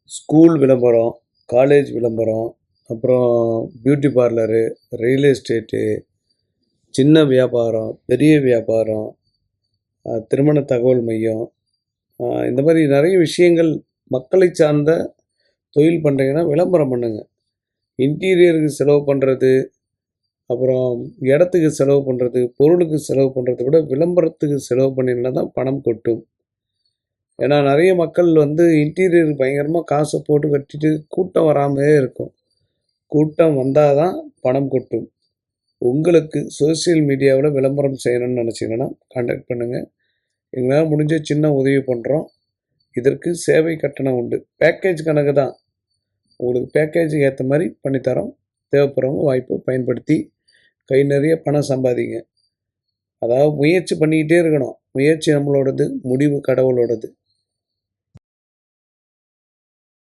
School விளம்பரம், college விளம்பரம், அப்புறம் பியூட்டி பார்லரு, ரியல் எஸ்டேட்டு, சின்ன வியாபாரம், பெரிய வியாபாரம், திருமண தகவல் மையம், இந்த மாதிரி நிறைய விஷயங்கள் மக்களை சார்ந்த தொழில் பண்ணுறீங்கன்னா விளம்பரம் பண்ணுங்க. இன்டீரியருக்கு செலவு பண்ணுறது, அப்புறம் இடத்துக்கு செலவு பண்ணுறது, பொருளுக்கு செலவு பண்ணுறத விட விளம்பரத்துக்கு செலவு பண்ணினா தான் பணம் கொட்டும். ஏன்னா நிறைய மக்கள் வந்து இன்டீரியருக்கு பயங்கரமாக காசை போட்டு கட்டிட்டு கூட்டம் வராமலே இருக்கும். கூட்டம் வந்தால் தான் பணம் கொட்டும். உங்களுக்கு சோசியல் மீடியாவில் விளம்பரம் செய்யணும்னு நினச்சிங்கன்னா கான்டாக்ட் பண்ணுங்கள். எங்களால் முடிஞ்ச சின்ன உதவி பண்ணுறோம். இதற்கு சேவை கட்டணம் உண்டு. பேக்கேஜ் கணக்கு தான். உங்களுக்கு பேக்கேஜுக்கு ஏற்ற மாதிரி பண்ணித்தரோம். தேவைப்படுறவங்க வாய்ப்பை பயன்படுத்தி கை நிறைய பணம் சம்பாதிங்க. அதாவது முயற்சி பண்ணிக்கிட்டே இருக்கணும். முயற்சி நம்மளோடது, முடிவு கடவுளோடது.